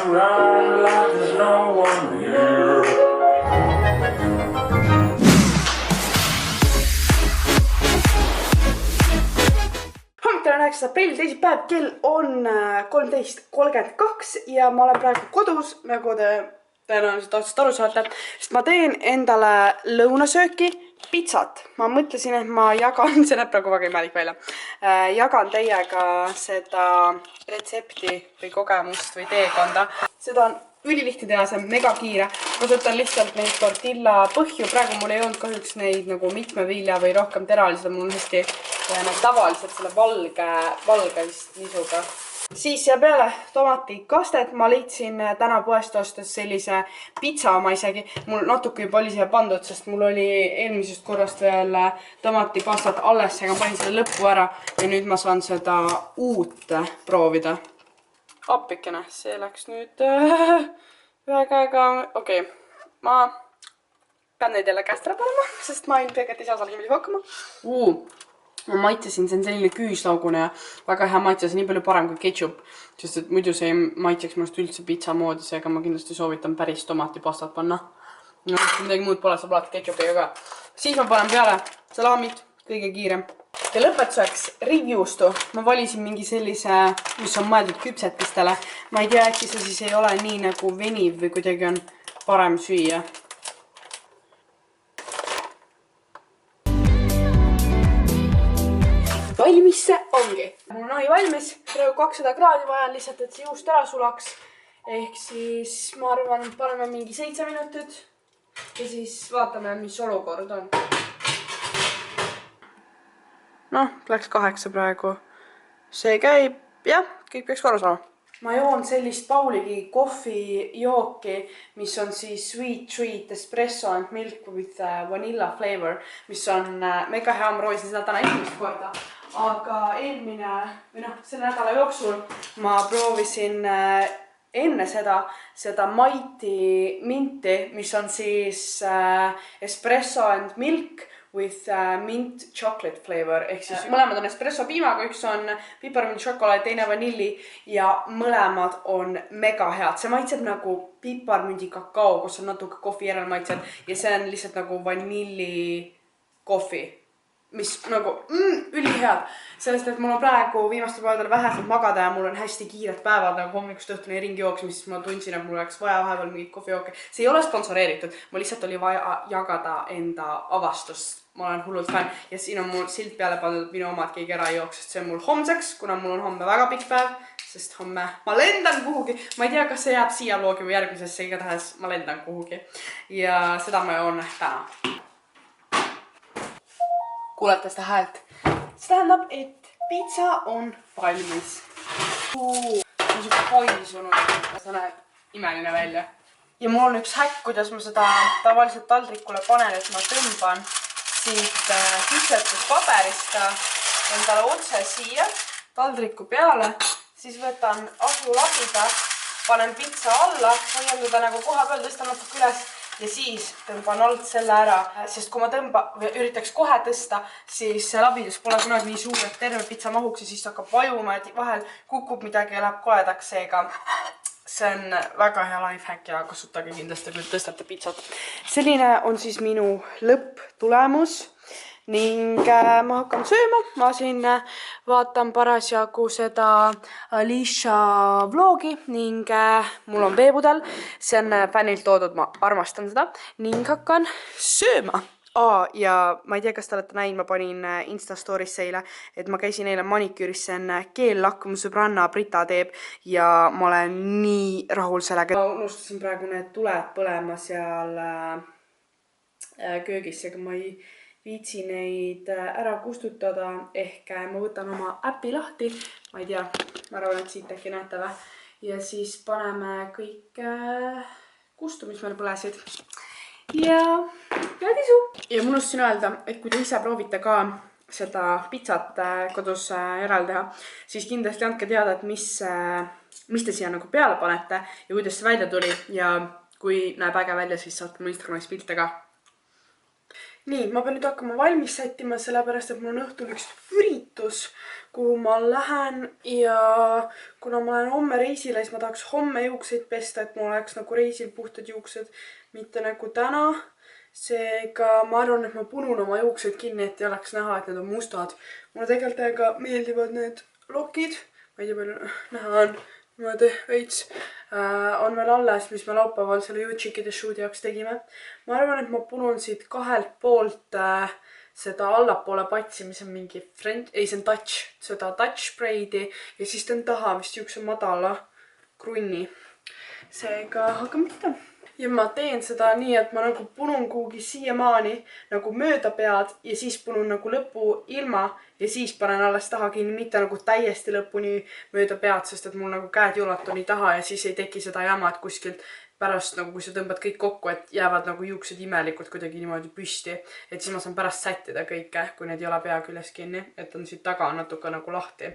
around like there's no one here. Hommikul on 9. aprill, teisipäev, kell on 13:32 ja ma olen praegu kodus, nagu te tõenäoliselt otsast aru saate, sest ma teen endale lõunasööki pitsat. Ma mõtlesin, et ma jagan, see näeb praegu väga imelik välja, jagan teiega seda retsepti või kogemust või teekonda. Seda on ülilihtne teha, see on mega kiire. Kasutan lihtsalt neid tortilla põhju. Praegu mul ei olnud kahjuks neid nagu mitme vilja või rohkem teralised. Mul on hästi tavaliselt selle valge vist nisuga. Siis ja peale tomatikastet ma leidsin täna poest ostes sellise pitsa oma isegi. Mul natuke juba oli siia pandud, sest mul oli eelmisest korrast veel tomatipastat alles, aga panin selle lõppu ära ja nüüd ma saan seda uut proovida. Appikene, see läks nüüd ühe käega. Okei, ma pean neid jälle käest ära panema, sest ma ilmselt ei saa seal niimoodi hakkama. Ma maitsesin, see on selline küüslaugune ja väga hea maitse, see on nii palju parem kui ketšup, sest et muidu see ei maitseks minust üldse pitsa moodi, seega ma kindlasti soovitan päris tomatipastat panna. No, midagi muud pole, saab alati ketšupiga ka. Siis ma panen peale salamit, kõige kiirem. Ja lõpetuseks rivjuustu. Ma valisin mingi sellise, mis on mõeldud küpsetistele. Ma ei tea, äkki see siis ei ole nii nagu veniv või kuidagi on parem süüa. Valmis see ongi. Mul on ahi valmis, praegu 200 kraadi vajan lihtsalt, et see juust ära sulaks. Ehk siis ma arvan, paneme mingi 7 minutit ja siis vaatame, mis olukord on. Noh, läks 8 praegu. See käib, jah, kõik peaks korras olema. Ma joon sellist Pauligi kohvijooki, mis on siis Sweet Treat Espresso and Milk with Vanilla Flavor, mis on mega hea, ma proovisin seda täna esimest korda. Aga eelmine, või noh, selle nädala jooksul ma proovisin enne seda Mighty Minti, mis on siis espresso and milk with mint chocolate flavor. Ehk siis mõlemad on espresso piimaga, üks on piparmint šokolaad, teine vanilli ja mõlemad on mega head. See maitseb nagu piparmündi kakao, kus on natuke kohvi järel maitsed ja see on lihtsalt nagu vanilli kohvi, mis nagu ülihead. Sellest, et mul on praegu viimastel päevadel vähesed magada ja mul on hästi kiired päevad nagu hommikust õhtuni ringi jooksmist, siis ma tundsin, et mul oleks vaja vahepeal mingit kohvijooke. See ei ole sponsoreeritud, mul lihtsalt oli vaja jagada enda avastust. Ma olen hullult fänn ja siin on mul silt peale pandud minu omad keegi ära jooks, sest see on mul homseks, kuna mul on homme väga pikk päev, sest homme ma lendan kuhugi. Ma ei tea, kas see jääb siia vlogi või järgmisesse, igatahes ma lendan kuhugi ja seda ma joon täna. Kuulete seda häält. See tähendab, et pitsa on valmis. See on siuke paisunud, see näeb imeline välja. Ja mul on üks häkk, kuidas ma seda tavaliselt taldrikule panen, et ma tõmban siit küpsetuspaberist endale otse siia taldriku peale. Siis võtan ahjulagida, panen pitsa alla, hoian teda nagu koha peal, tõstan natuke üles ja siis tõmban alt selle ära, sest kui ma üritaks kohe tõsta, siis see labides pole kunagi nii suur, et terve pitsa mahuks ja siis hakkab vajuma, et vahel kukub midagi ja läheb koledaks, seega see on väga hea lifehack ja kasutage kindlasti, kui tõstate pitsat. Selline on siis minu lõpptulemus ning ma hakkan sööma. Ma siin vaatan parasjagu seda Alicia vlogi ning mul on veepudel. See on fännilt toodud, ma armastan seda ning hakkan sööma. Ja ma ei tea, kas te olete näinud, ma panin Insta Stories eile, et ma käisin eile maniküüris, see on keellakk, mu sõbranna Brita teeb ja ma olen nii rahul sellega. Ma unustasin praegu need tuled põlema seal köögis, aga ma ei viitsi neid ära kustutada, ehk ma võtan oma äpi lahti, ma ei tea, ma arvan, et siit äkki näete või. Ja siis paneme kõik kustu, mis meil põlesid. Ja tisu. Ja ma unustasin öelda, et kui te ise proovite ka seda pitsat kodus järel teha, siis kindlasti andke teada, et mis te siia nagu peale panete ja kuidas see välja tuli ja kui näeb äge välja, siis saate mu Instagramis pilte ka. nii, ma pean nüüd hakkama valmis sättima, sellepärast et mul on õhtul üks üritus, kuhu ma lähen ja kuna ma lähen homme reisile, siis ma tahaks homme juukseid pesta, et mul oleks nagu reisil puhtad juuksed, mitte nagu täna. Seega ma arvan, et ma punun oma juuksed kinni, et ei oleks näha, et need on mustad. Mulle tegelikult täiega meeldivad need lokid, ma ei tea palju näha on, niimoodi veits on veel alles, mis me laupäeval selle YouTube'ide shoot'i jaoks tegime. Ma arvan, et ma punun siit kahelt poolt seda allapoole patsi, mis on mingi ei, see on touch, seda touch spray'di ja siis ta on taha vist siukse madala krunni. Seega hakkame pihta. Ja ma teen seda nii, et ma nagu punun kuhugi siiamaani nagu mööda pead ja siis punun nagu lõpu ilma ja siis panen alles taha kinni, mitte nagu täiesti lõpuni mööda pead, sest et mul nagu käed ei ulatu nii taha ja siis ei teki seda jama, et kuskilt pärast nagu kui sa tõmbad kõik kokku, et jäävad nagu juuksed imelikult kuidagi niimoodi püsti. Et siis ma saan pärast sättida kõike, kui need ei ole pea küljes kinni, et on siit taga natuke nagu lahti.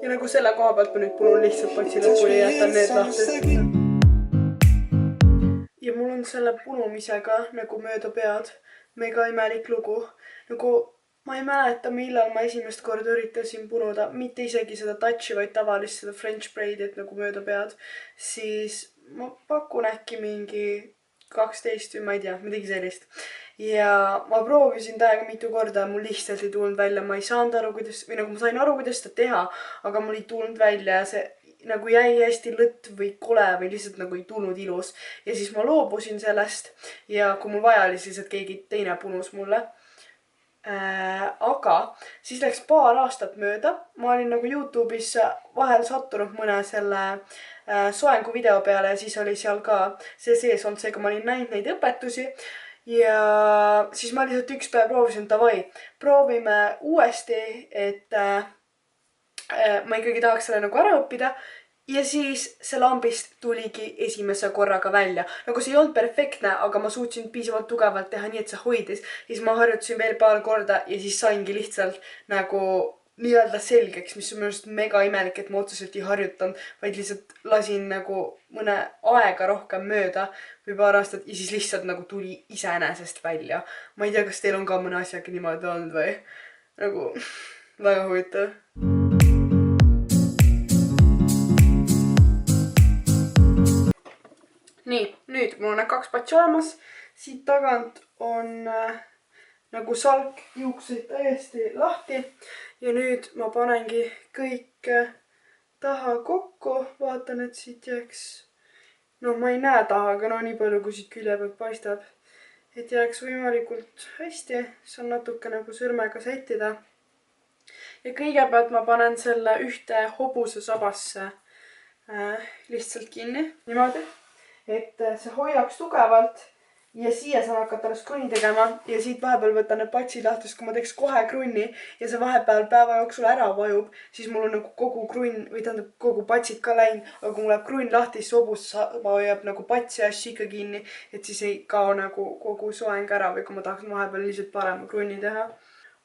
Nagu selle koha pealt ma nüüd punun lihtsalt patsi lõpuni ja jätan need lahti. Ja mul on selle punumisega nagu mööda pead mega imelik lugu. Nagu ma ei mäleta, millal ma esimest korda üritasin punuda, mitte isegi seda touchi, vaid tavalist seda French braid, et nagu mööda pead. Siis ma pakun äkki mingi 12 või ma ei tea, midagi sellist. Ja ma proovisin täiega mitu korda, mul lihtsalt ei tulnud välja, ma ei saanud aru, kuidas, või nagu ma sain aru, kuidas seda teha, aga mul ei tulnud välja ja see nagu jäi hästi lõtt või kole või lihtsalt nagu ei tulnud ilus. Ja siis ma loobusin sellest ja kui mul vaja oli siis, et keegi teine punus mulle. Aga siis läks paar aastat mööda, ma olin nagu YouTube'is vahel sattunud mõne selle soengu video peale ja siis oli seal ka see sees olnud, seega ma olin näinud neid õpetusi. Ja siis ma lihtsalt üks päev proovisin, davai, proovime uuesti, et ma ikkagi tahaks selle nagu ära õppida. Ja siis see lambist tuligi esimese korraga välja. Nagu see ei olnud perfektne, aga ma suutsin piisavalt tugevalt teha nii, et see hoidis. Ja siis ma harjutasin veel paar korda ja siis saingi lihtsalt nagu nii-öelda selgeks, mis on minu arust mega imelik, et ma otseselt ei harjutanud, vaid lihtsalt lasin nagu mõne aega rohkem mööda või paar aastat ja siis lihtsalt nagu tuli iseenesest välja. Ma ei tea, kas teil on ka mõne asjaga niimoodi olnud või nagu väga huvitav. Nii, nüüd mul on need 2 patsi olemas. Siit tagant on nagu salk juukseid täiesti lahti. Ja nüüd ma panengi kõik taha kokku. Vaatan, et siit jääks, no ma ei näe taha, aga no nii palju, kui siit külje pealt paistab. Et jääks võimalikult hästi. Saan natuke nagu sõrmega sättida. Ja kõigepealt ma panen selle ühte hobuse sabasse lihtsalt kinni. Niimoodi. Et see hoiaks tugevalt ja siia saan hakata alles krunni tegema ja siit vahepeal võtan need patsid lahti, sest kui ma teeks kohe krunni ja see vahepeal päeva jooksul ära vajub, siis mul on nagu kogu krunn või tähendab kogu patsid ka läinud, aga kui mul läheb krunn lahti, siis hobus hoiab nagu patsi asju ikka kinni, et siis ei kao nagu kogu soeng ära või kui ma tahaksin vahepeal lihtsalt parema krunni teha.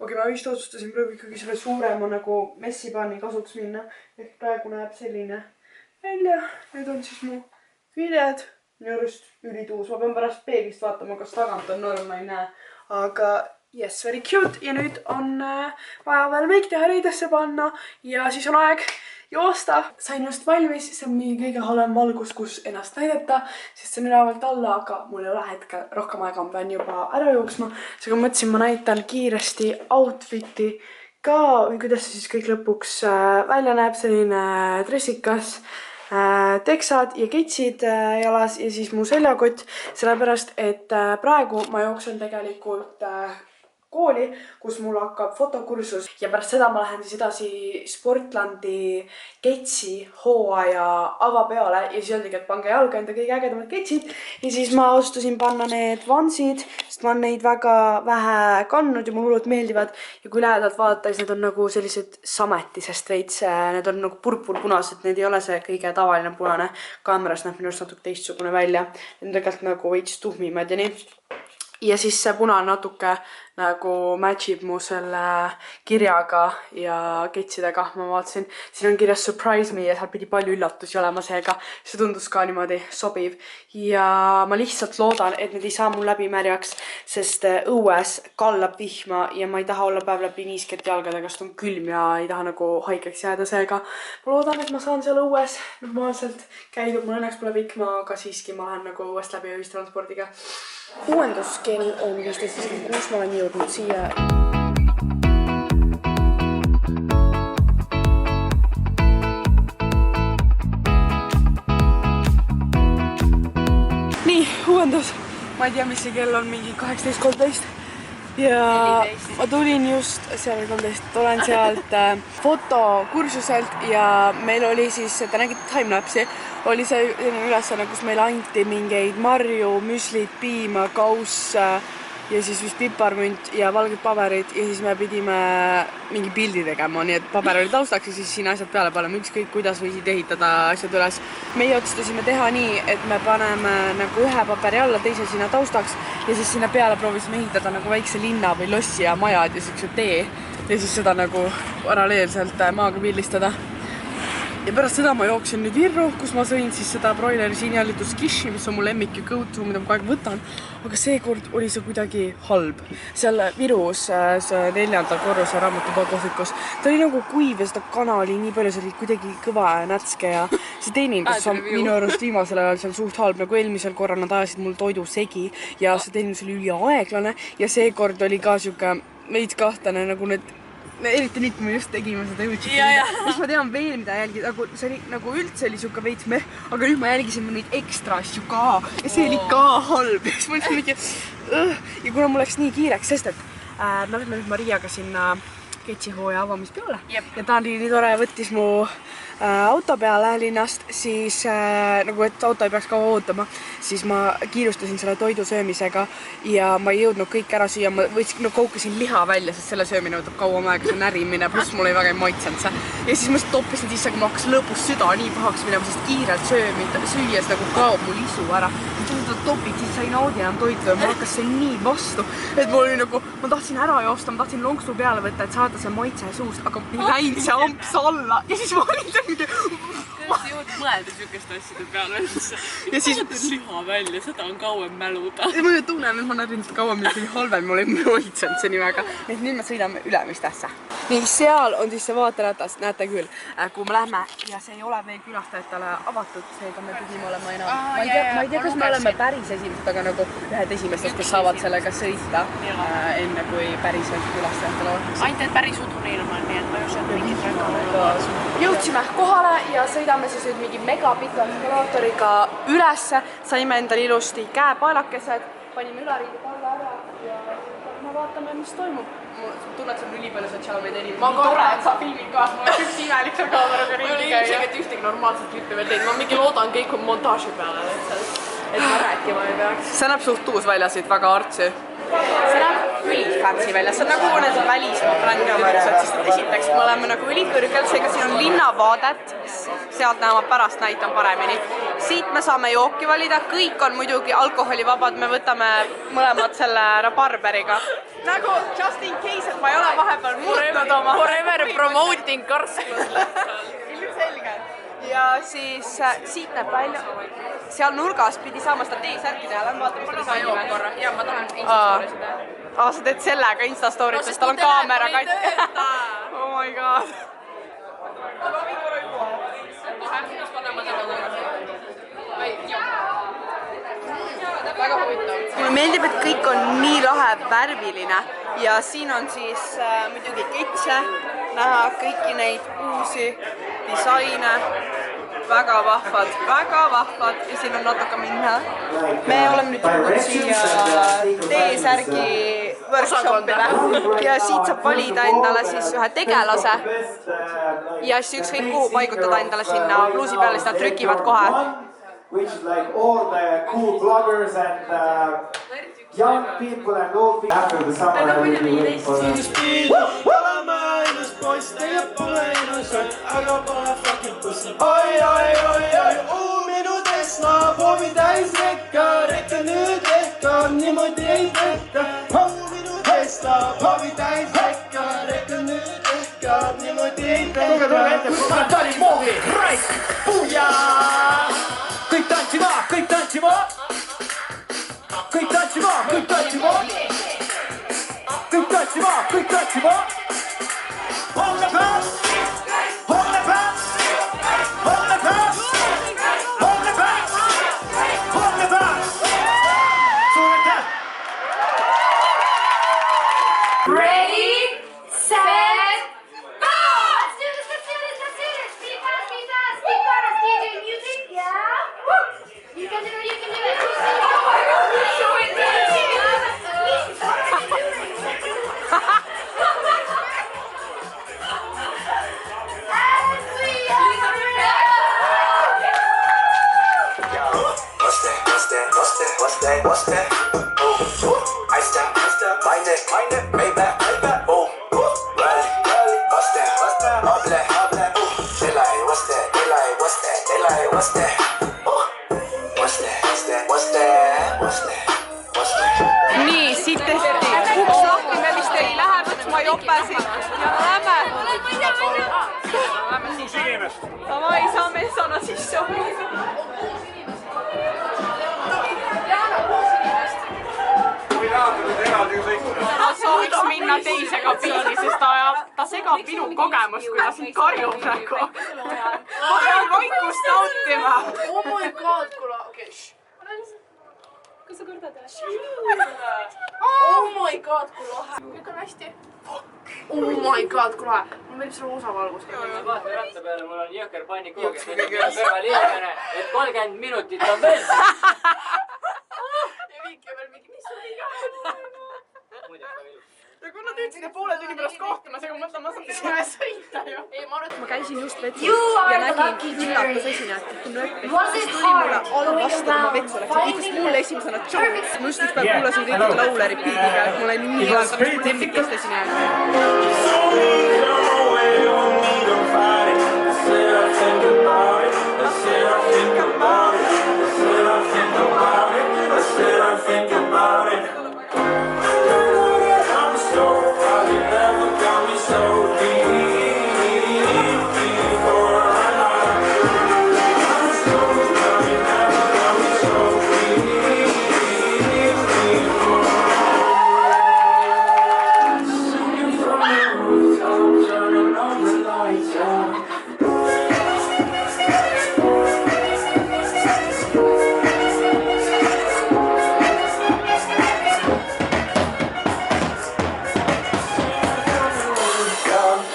Okei, ma vist otsustasin praegu ikkagi selle suurema nagu messipaani kasuks minna, ehk praegu näeb selline välja. Need on siis mu küljed, minu arust ülituus. Ma pean pärast peeglist vaatama, kas tagant on norm, ma ei näe. Aga yes, very cute. Ja nüüd on vaja veel meik teha, riidesse panna ja siis on aeg joosta. Sain just valmis, see on mingi kõige halvem valgus, kus ennast näidata, sest see on ülavalt alla, aga mul ei ole hetke rohkem aega, ma pean juba ära jooksma. Seega mõtlesin, ma näitan kiiresti outfiti ka, või kuidas see siis kõik lõpuks välja näeb, selline dressikas. Teksad ja ketsid jalas ja siis mu seljakott, sellepärast, et praegu ma jooksen tegelikult kooli, kus mul hakkab fotokursus ja pärast seda ma lähen siis edasi Sportlandi ketsi hooaja avapeole ja siis öeldigi, et pange jalga enda kõige ägedamad ketsid ja siis ma otsustasin panna need vansid, sest ma olen neid väga vähe kandnud ja mulle hullult meeldivad ja kui lähedalt vaadata, siis need on nagu sellised sametisest veits, need on nagu purpurpunased, need ei ole see kõige tavaline punane, kaameras näeb minu arust natuke teistsugune välja, need on tegelikult nagu veits tuhmimad ja nii. Ja siis see punane natuke nagu matchib mu selle kirjaga ja ketsidega. Ma vaatasin, siin on kirjas surprise me ja seal pidi palju üllatusi olema, seega see tundus ka niimoodi sobiv. Ja ma lihtsalt loodan, et need ei saa mul läbi märjaks, sest õues kallab vihma ja ma ei taha olla päev läbi niiskelt jalgadega, sest on külm ja ei taha nagu haigeks jääda, seega ma loodan, et ma saan seal õues normaalselt käidud. Mul õnneks pole vihma, aga siiski ma lähen nagu õuest läbi ühistranspordiga. Uuenduskell on 15.56, ma olen jõudnud siia. Nii, uuendus. Ma ei tea, mis see kell on, mingi 18.13. Ja 14. Ma tulin just, seal 13, olen sealt fotokursuselt ja meil oli siis, te nägite timelapsi, oli see ülesanne, kus meil anti mingeid marju, müslit, piima, kauss ja siis vist piparmünt ja valged paberid ja siis me pidime mingi pildi tegema, nii et paber oli taustaks ja siis siin asjad peale paneme, ükskõik kuidas võisid ehitada asjad üles. Meie otsustasime teha nii, et me paneme nagu ühe paberi alla, teise sinna taustaks ja siis sinna peale proovisime ehitada nagu väikse linna või lossi ja majad ja siukse tee ja siis seda nagu paralleelselt maaga pildistada. Ja pärast seda ma jooksin nüüd Virru, kus ma sõin siis seda broileri siinjalitus kishi, mis on mu lemmik ja go-to, mida ma kogu aeg võtan. Aga seekord oli see kuidagi halb. Seal Virus, see 4. korruse raamatupoe-kohvikus, ta oli nagu kuiv ja seda kana oli nii palju, see oli kuidagi kõva ja nätske ja see teenindus on minu arust viimasel ajal seal suht halb, nagu eelmisel korral nad ajasid mul toidu segi ja see teenindus oli üliaeglane ja seekord oli ka siuke veits kahtlane nagu need eriti nüüd, kui me just tegime seda jõudsid. Mis ma tean veel, mida jälgida, see oli nagu üldse oli siuke veits meh, aga nüüd ma jälgisin neid ekstra asju ka ja see oli ka halb. Ja ma olin mingi ja kuna mul läks nii kiireks, sest et me lähme nüüd Mariaga sinna ketsihooja avamispeole ja ta oli nii tore, võttis mu auto peale linnast, siis nagu et auto ei peaks kaua ootama, siis ma kiirustasin selle toidu söömisega ja ma ei jõudnud kõik ära süüa, ma koukasin liha välja, sest selle söömine võtab kauem aega, see närimine, pluss mul ei väga ei maitsenud see. Ja siis ma toppisin sisse, aga ma hakkas lõpus süda nii pahaks minema, sest kiirelt süües nagu kaob mul isu ära. Topid, siis sa ei naudi enam toitu ja mul hakkas see nii vastu, et mul oli nagu, ma tahtsin ära joosta, ma tahtsin lonksu peale võtta, et saada see maitse suust, aga läinud see amps alla ja siis ma olin mingi... Kuidas jõud mõelda sükeste asjade peale üldse? Ja siis liha välja, seda on kauem mäluda. Ma ju tunnen, et ma närin seda kauem, mis oli halvem, mul ei mõitsenud see nii väga. Et nüüd me sõidame Ülemistesse. Nii, seal on siis see vaateratas, näete küll, kuhu me lähme ja see ei ole veel külastajatele avatud, seega me pidime olema enam. Ma ei tea, kas me oleme päris esimesed, aga nagu ühed esimestest, kes saavad sellega sõita enne kui päriselt külastajatele avatud. Ainult, et päris udune ilm on, nii et ma just olen mingit väga. Jõudsime kohale ja sõidame siis nüüd mingi megapika eskalaatoriga ülesse, saime endale ilusti käepaelakesed, panime ülariidi alla ära ja me vaatame, mis toimub. Tunned, see on üli palju sotsiaalmeedia inimesi. Ma tore, et sa filmid ka, ma olen üks imelik seal kaameraga ringi käia. Ma olen ühtegi normaalset klippi veel teinud, ma mingi loodan kõik on montaaži peale, et ma rääkima ei peaks. See näeb suht uus välja siit, väga artsi. See näeb ülifancy välja, see on nagu need välismaa brändid üldse, sest esiteks me oleme nagu ülikõrgel, seega siin on linnavaadet, sealt näeme pärast näitan paremini. Siit me saame jooki valida, kõik on muidugi alkoholivabad, me võtame mõlemad selle rabarberiga. Nagu just in case, et ma ei ole vahepeal muutnud oma... Forever promoting karsklus lihtsalt. Ilmselge. Ja siis siit näeb välja, seal nurgas pidi saama seda T-särki teha, lähen vaatame seda saime. Ja ma tahan Instastory'si teha. Sa teed sellega Instastory'd, sest tal on kaamera katt. Oh my god. Väga huvitav. Mulle meeldib, et kõik on nii lahe värviline ja siin on siis muidugi ketse, näha kõiki neid uusi disaine, väga vahvad ja siin on natuke minna. Me oleme nüüd tulnud siia T-särgi workshopile ja siit saab valida endale siis ühe tegelase ja siis ükskõik kuhu paigutada endale sinna bluusi peale, siis nad trükivad kohe. Which is like all the cool bloggers and young people and old people after the summer are really waiting for oskad niimoodi tulge ette, Tali Moogi, Raik, Puuja! Kõik tantsima, kõik tantsima! Kõik tantsima, kõik tantsima! Kõik tantsima, kõik tantsima! Homme päev! Homme päev! Homme päev! Homme päev! Homme päev! Suur aitäh! Ready, set, go! Let's do this, let's do this, let's do this. Speed fast, speed fast, speed fast. DJ music, yeah. Woo! You can do it, you can do it. Oh my God, you're so intense. What's that? Oh, ice down, my neck, Maybach, oh, rally, what's that? All black, oh, they like, what's that? They like, what's that? They like, what's that? Oh, what's that? Nii, siit tehti uks lahti, me vist ei lähe võtma jopesid ja lähme. Lähme siis inimest. Davai, saame esana sisse hoida. Ta sooviks minna teise kabiini, sest ta segab minu kogemust, kui ta siin karjub praegu. Ma pean vaikust nautima. Oh my god, kuule, okei. Kas sa kordad? Oh my god, kuule. Kõik on hästi. Oh my god, kuule. Mul võib selle osavalgust. Vaata ratta peale, mul on jõhker paanikoogi. Kõrval inimene, et 30 minutit on veel. Ja Viiki veel mingi, mis on iga? Ja kui nad ütlesid, et poole tunni pärast kohtume, seega mõtlen, ma saan teile sõita ju. Ei, ma arvan, et Ma käisin just vetsus You ja are the nägin lucky üllatus jury. esinejat, kui ma Was lõppesin. it Tuli mulle hard all going vastu, kui ma around vetsu läksin. Ütles mulle esimesena Joe. Ma just üks päev kuulasin kõikide laule repeatiga, et mulle nii hea, ta on lemmikest esineja.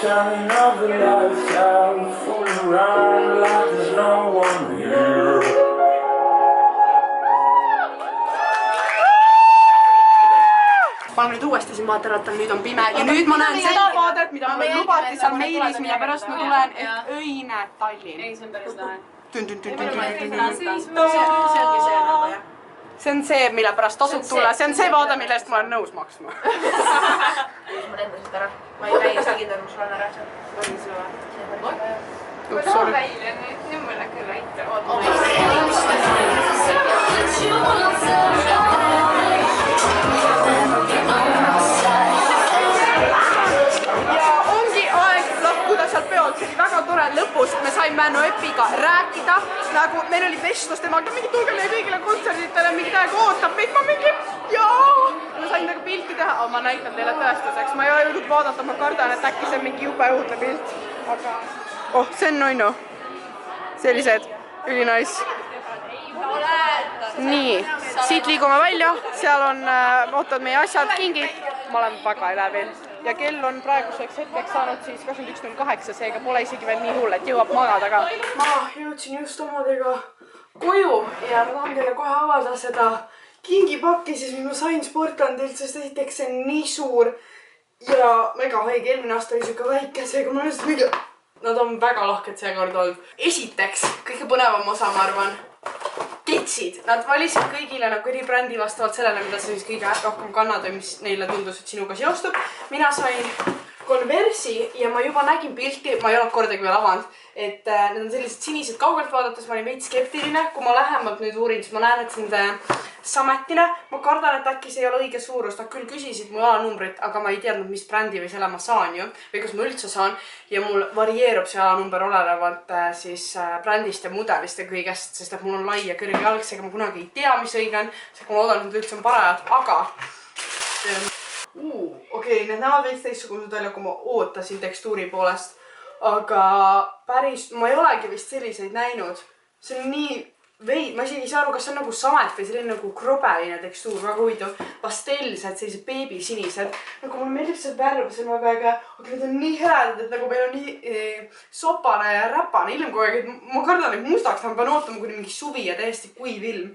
Turning off the lights out, fooling around like there's no one here. ma nüüd uuesti siin vaata rattal, nüüd on pime ja nüüd ma näen seda vaadet, mida mulle lubati seal meilis, mille pärast ma tulen, et öine Tallinn. Ei, see on päris lahe. See on see, mille pärast tasub tulla, see on see vaade, mille eest ma olen nõus maksma. Ma lendasid ära. Ma ei näi seda kindel, kus olen ära. Ups, sorry. Välja nüüd mulle küll aitab. Ja ongi aeg lahkuda sealt peolt, see oli väga tore lõpus, me saime Noepiga rääkida, nagu meil oli vestlus temaga, mingi tulge meie kõigile kontserditele, mingi täiega ootab meid, ma mingi jaa. Ma sain nagu pilti teha, aga ma näitan teile tõestuseks, ma ei ole jõudnud vaadata, ma kardan, et äkki see on mingi jube õudne pilt, aga oh, see on nunnu, sellised, üli nice. Nii, siit liigume välja, seal on, ootavad meie asjad, kingid, ma olen väga elevil ja kell on praeguseks hetkeks saanud siis 21.08, seega pole isegi veel nii hull, et jõuab magada ka. Ma jõudsin just omadega koju ja ma tahan teile kohe avada seda kingipakki, siis mis ma sain Sportlandilt, sest esiteks see on nii suur ja mega haige, eelmine aasta oli siuke väike, seega ma lihtsalt mingi... Nad on väga lahked seekord olnud. Esiteks, kõige põnevam osa, ma arvan, ketsid. Nad valisid kõigile nagu eri brändi vastavalt sellele, mida sa siis kõige rohkem kannad või mis neile tundus, et sinuga seostub. Mina sain Converse'i ja ma juba nägin pilti, ma ei ole kordagi veel avanud, et need on sellised sinised kaugelt vaadates, ma olin veits skeptiline, kui ma lähemalt nüüd uurin, siis ma näen, et see on sametine. Ma kardan, et äkki see ei ole õige suurus, nad küll küsisid mu jalanumbrit, aga ma ei teadnud, mis brändi või selle ma saan ju, või kas ma üldse saan ja mul varieerub see jalanumber olenevalt siis brändist ja mudelist ja kõigest, sest et mul on lai ja kõrge jalg, seega ma kunagi ei tea, mis õige on, seega ma loodan, et üldse on parajad, aga okei, need näevad veits teistsugused välja, kui ma ootasin tekstuuri poolest, aga päris, ma ei olegi vist selliseid näinud. See on nii veid, ma isegi ei saa aru, kas see on nagu samet või selline nagu krobeline tekstuur, väga huvitav, pastellsed, sellised beebisinised. Nagu mulle meeldib see värv, see on väga äge, aga need on nii head, et nagu meil on nii sopane ja räpane ilm kogu aeg, et ma kardan, et mustaks, ma pean ootama kuni mingi suvi ja täiesti kuiv ilm.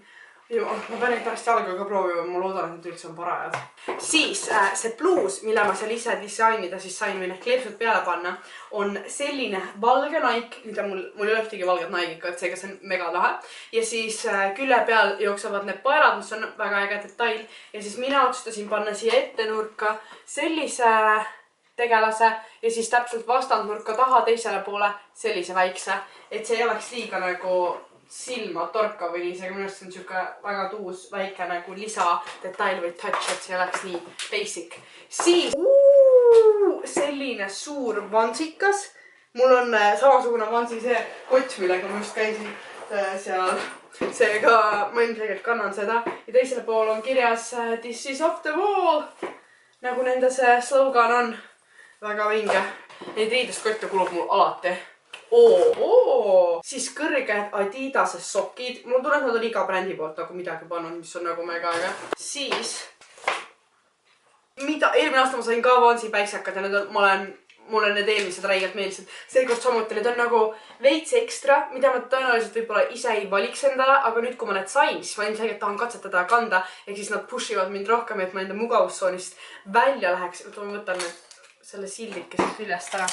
Ma pean neid pärast jalga ka proovima, ma loodan, et need üldse on parajad. Siis see bluus, mille ma seal ise disainida siis sain või need kleepsud peale panna, on selline valge Nike, mul ei ole ühtegi valget Nike'it, seega see on mega lahe. Ja siis külje peal jooksevad need paelad, mis on väga äge detail. Ja siis mina otsustasin panna siia ette nurka sellise tegelase ja siis täpselt vastandnurka taha teisele poole sellise väikse, et see ei oleks liiga nagu silma torka või nii, seega minu arust see on siuke väga tuus väike nagu lisadetail või touch, et see oleks nii basic. Siis selline suur vansikas. Mul on samasugune vansi see kott, millega ma just käisin seal. Seega ma ilmselgelt kannan seda. Ja teisele pool on kirjas This is off the wall. Nagu nende see slogan on. Väga vinge. Neid riidest kotte kulub mul alati. Siis kõrged Adidase sokid. Mul tuleb, nad on iga brändi poolt nagu midagi pannud, mis on nagu mega äge. Siis eelmine aasta ma sain ka Vansi päiksekad ja mulle need eelmised räigelt meeldisid. Seekord samuti, need on nagu veits ekstra, mida ma tõenäoliselt võib-olla ise ei valiks endale, aga nüüd kui ma need sain, siis ma ilmselgelt tahan katsetada ja kanda, ehk siis nad pushivad mind rohkem, et ma enda mugavustsoonist välja läheks. Ma võtan selle sildike siit küljest ära.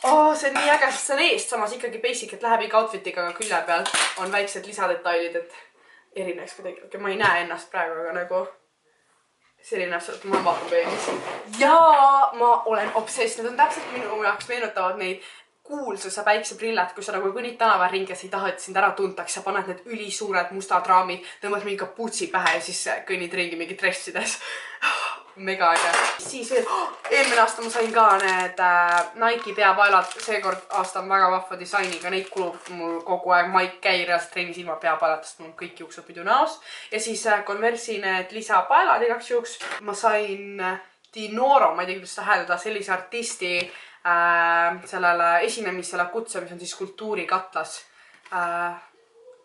See on nii äge, sest see on eest, samas ikkagi basic, et läheb iga outfitiga, aga külje peal on väiksed lisadetailid, et erineks kuidagi. Ma ei näe ennast praegu, aga nagu selline absoluutselt, ma vaatan peeglis. Ja ma olen obsess, need on täpselt minu jaoks meenutavad neid kuulsuse päikseprillad, kui sa nagu kõnnid tänaval ringi ja sa ei taha, et sind ära tuntaks, sa paned need ülisuured mustad raamid, tõmbad mingi kaputsi pähe ja siis kõnnid ringi mingi dressides. Mega äge. Siis veel, eelmine aasta ma sain ka need Nike peapaelad, seekord aasta on väga vahva disainiga, neid kulub mul kogu aeg, ma ei käi reaalselt trennis ilma peapaeladest, mul kõik juuksed muidu näos. Ja siis Converse'i need lisapaelad igaks juhuks. Ma sain Dinoro, ma ei tea, kuidas seda hääldada, sellise artisti sellele esinemisele kutse, mis on siis kultuurikatlas.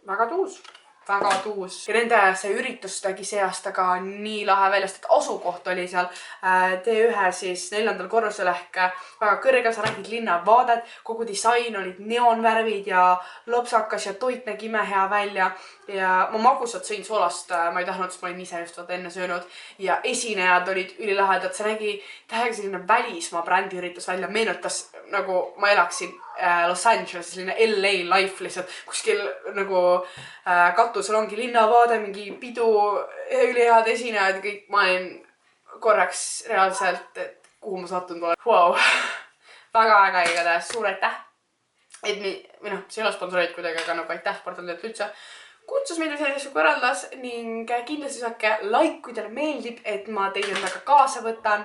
Väga tuus. Väga tuus. Ja nende see üritus tegi see aasta ka nii lahe väljast, et asukoht oli seal T1 siis 4. korrusel ehk väga kõrge, sa nägid linnavaadet, kogu disain olid neonvärvid ja lopsakas ja toit nägi imehea välja. Ja ma magusat sõin soolast, ma ei tahtnud, sest ma olin ise just enne söönud. Ja esinejad olid ülilahedad, see nägi tähega selline välismaa brändi üritus välja, meenutas nagu ma elaksin Los Angeles, selline LA life lihtsalt, kuskil nagu katusel ongi linnavaade, mingi pidu, ülihead esinejad ja kõik. Ma olin korraks reaalselt, et kuhu ma sattunud olen. Wow. Väga äge igatahes, suur aitäh. See ei ole sponsoreid kuidagi, aga nagu aitäh Portlandelt üldse. Kutsus meid sellisesse korraldas ning kindlasti saake like, kui teile meeldib, et ma teid endaga kaasa võtan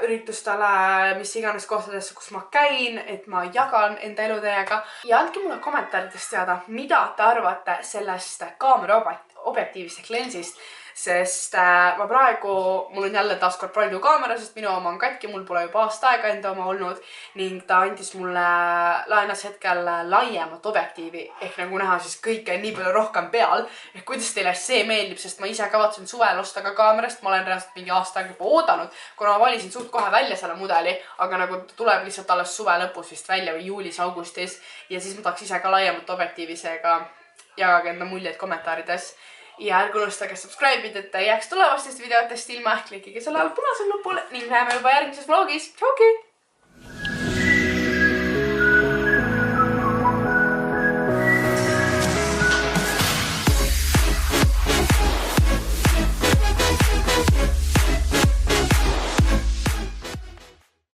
üritustele, mis iganes kohtadesse, kus ma käin, et ma jagan enda elu teiega. Ja andke mulle kommentaaridest teada, mida te arvate sellest kaamera objektiivist ehk lensist, sest ma praegu, mul on jälle taaskord brand new kaamera, sest minu oma on katki, mul pole juba aasta aega enda oma olnud ning ta andis mulle laenas hetkel laiemat objektiivi ehk nagu näha siis kõike nii palju rohkem peal. Ehk kuidas teile see meeldib, sest ma ise kavatsen suvel osta ka kaamerast, ma olen reaalselt mingi aasta aega juba oodanud, kuna ma valisin suht kohe välja selle mudeli, aga nagu tuleb lihtsalt alles suve lõpus vist välja või juulis-augustis ja siis ma tahaks ise ka laiemat objektiivi, seega jagage enda muljeid kommentaarides. Ja ärge unustage subscribe'id, et ei jääks tulevastest videotest ilma ehk klikkige selle all punasel nupul ning näeme juba järgmises vlogis. Tšauki!